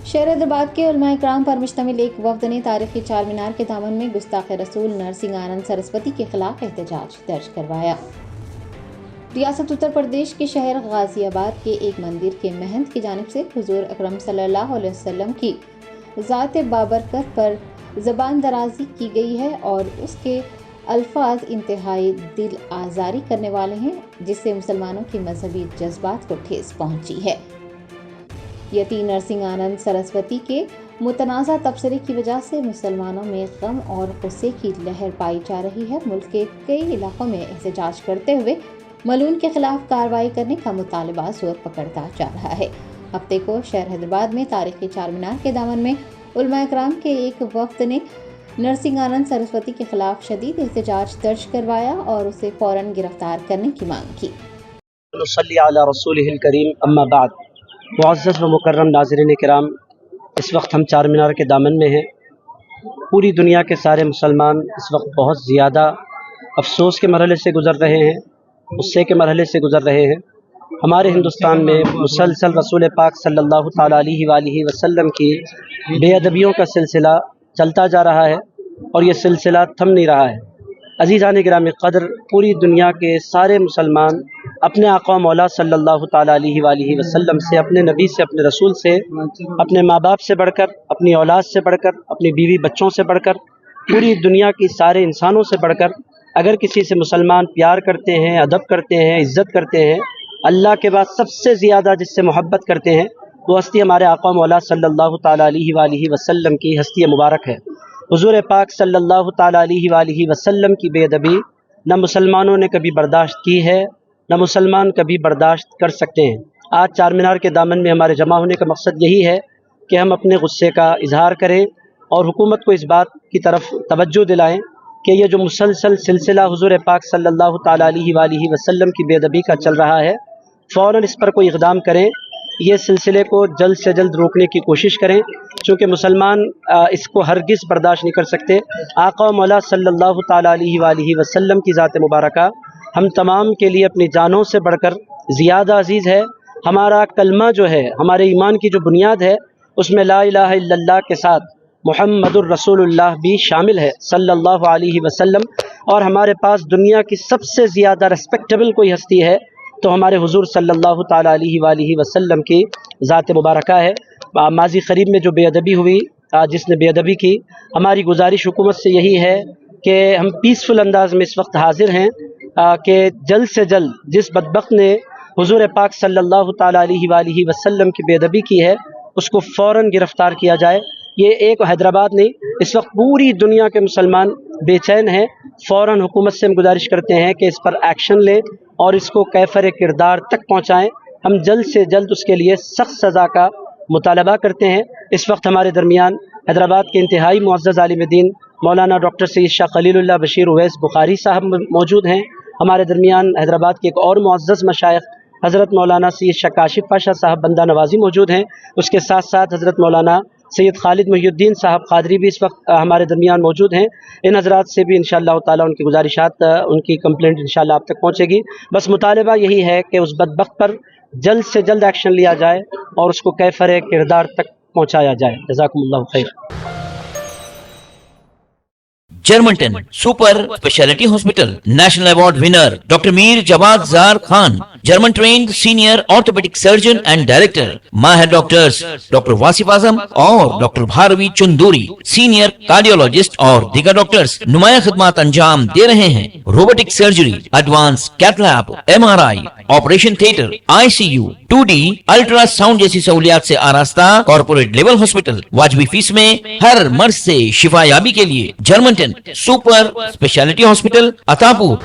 शहर हैदराबाद के उलमा इकराम पर मुश्तमिल एक वफ्द ने तारीखी चार मीनार के दामन में गुस्ताख रसूल नरसिंह आनंद सरस्वती के खिलाफ एहतजाज दर्ज करवाया। रियासत उत्तर प्रदेश के शहर गाजियाबाद के एक मंदिर के महंत की जानिब से हुजूर अकरम सल्लल्लाहु अलैहि वसल्लम की ज़ात बाबरकत पर ज़बान दराजी की गई है और उसके अल्फाज इंतहाई दिल आज़ारी करने वाले हैं, जिससे मुसलमानों की मजहबी जज्बात को ठेस पहुंची है। यति नरसिंह आनंद सरस्वती के मुतनाज़ा तबसरे की वजह से मुसलमानों में गम और गुस्से की लहर पाई जा रही है। मुल्क के कई इलाकों में एहतजाज करते हुए मलून के खिलाफ कार्रवाई करने का मुतालबा जोर पकड़ता जा रहा है। हफ्ते को शहर हैदराबाद में तारीखी चार मीनार के दामन में उलमा इकराम के एक वफ्द ने नरसिंह आनंद सरस्वती के खिलाफ शदीद एहतजाज दर्ज करवाया और उसे फौरन गिरफ्तार करने की मांग की। नसल्ली अला रसूलिहिल करीम अम्मा बाद। मुअज़्ज़ज़ व मुकर्रम नाज़रीन किराम, इस वक्त हम चार मीनार के दामन में हैं। पूरी दुनिया के सारे मुसलमान इस वक्त बहुत ज़्यादा अफसोस के मरहले से गुज़र रहे हैं, गुस्से के मरहले से गुज़र रहे हैं। हमारे हिंदुस्तान में मुसलसल रसूल पाक सल्लल्लाहु तआला अलैहि वसल्लम की बेअदबियों का सिलसिला चलता जा रहा है और ये सिलसिला थम नहीं रहा है। अज़ीज़ान गिरामी क़द्र, पूरी दुनिया के सारे मुसलमान अपने आका मौला सल्लल्लाहु तआला अलैहि वसल्लम से, अपने नबी से, अपने रसूल से, अपने माँ बाप से बढ़कर, अपनी औलाद से बढ़कर, अपनी बीवी बच्चों से बढ़कर, पूरी दुनिया की सारे इंसानों से बढ़कर अगर किसी से मुसलमान प्यार करते हैं, अदब करते हैं, इज़्ज़त करते हैं, अल्लाह के बाद सबसे ज़्यादा जिससे मोहब्बत करते हैं, वो हस्ती हमारे आका मौला सल्लल्लाहु तआला अलैहि वसल्लम की हस्ती मुबारक है। हुज़ूर पाक सल्लल्लाहु तआला अलैहि वसल्लम की बेअदबी न मुसलमानों ने कभी बर्दाश्त की है, न मुसलमान कभी बर्दाश्त कर सकते हैं। आज चार मीनार के दामन में हमारे जमा होने का मकसद यही है कि हम अपने गुस्से का इजहार करें और हुकूमत को इस बात की तरफ तवज्जो दिलाएं कि ये जो मुसलसल सिलसिला हुज़ूर पाक सल्लल्लाहु तआला अलैहि वसल्लम की बेअदबी का चल रहा है, फ़ौरन इस पर कोई इक़दाम करें, ये सिलसिले को जल्द से जल्द रोकने की कोशिश करें, चूँकि मुसलमान इसको हरगिज़ बर्दाश्त नहीं कर सकते। आका मौला सल्लल्लाहु तआला अलैहि वसल्लम की ज़ात मुबारका हम तमाम के लिए अपनी जानों से बढ़कर ज़्यादा अजीज़ है। हमारा कलमा जो है, हमारे ईमान की जो बुनियाद है, उसमें ला इलाहा इल्लल्लाह के साथ मुहम्मदुर रसूलुल्लाह भी शामिल है सल्लल्लाहु अलैहि वसल्लम। और हमारे पास दुनिया की सबसे ज़्यादा रेस्पेक्टेबल कोई हस्ती है तो हमारे हुजूर सल्लल्लाहु तआला अलैहि वसल्लम की ज़ात मुबारका है। माज़ी क़रीब में जो बेअदबी हुई, जिसने बेअदबी की, हमारी गुजारिश हुकूमत से यही है कि हम पीसफुल अंदाज में इस वक्त हाजिर हैं कि जल्द से जल्द जिस बदबख्त ने हुजूर पाक सल्लल्लाहु तआला अलैहि वसल्लम की बेअदबी की है, उसको फ़ौरन गिरफ़्तार किया जाए। ये एक हैदराबाद नहीं, इस वक्त पूरी दुनिया के मुसलमान बेचैन हैं। फ़ौरन हुकूमत से हम गुजारिश करते हैं कि इस पर एक्शन ले और इसको कैफ़र किरदार तक पहुँचाएँ। हम जल्द से जल्द उसके लिए सख्त सज़ा का मुतालबा करते हैं। इस वक्त हमारे दरमियान हैदराबाद के इंतहाई मुअज़्ज़ज़ आलिम दीन मौलाना डॉक्टर सैयद शाह खलीलुल्लाह बशीर उवैस बुखारी साहब मौजूद हैं। हमारे दरमियान हैदराबाद के एक और मुअज़्ज़ज़ मशाइख़ हज़रत मौलाना सैयद शाह काशिफ़ पाशा साहब बंदा नवाज़ी मौजूद हैं। उसके साथ साथ हज़रत मौलाना सैयद खालिद मुहिउद्दीन साहब क़ादरी भी इस वक्त हमारे दरमियान मौजूद हैं। इन हज़रात से भी इंशाअल्लाह ताला उनकी गुजारिशात, उनकी कंप्लेंट इंशाअल्लाह आप तक पहुँचेगी। बस मुतालबा यही है कि उस बदबख्त पर जल्द से जल्द एक्शन लिया जाए और उसको कैफ़र किरदार तक पहुँचाया जाए। जज़ाकुमुल्लाहु खैर। Germantown super speciality hospital national award winner doctor Mir Jawad Jar Khan, German trained senior orthopaedic surgeon and director, माहिर डॉक्टर्स डॉक्टर वासिफ आजम और doctor Bharvi Chanduri, senior cardiologist और दीगर डॉक्टर्स नुमाया खिदमत अंजाम दे रहे हैं। Robotic surgery, advance cath lab, MRI, operation theatre, ICU, 2D ultrasound जैसी सहूलियात से आरास्ता कॉर्पोरेट लेवल हॉस्पिटल। वाजबी फीस में हर मर्ज से शिफायाबी के लिए Germanton super speciality hospital, Attapur.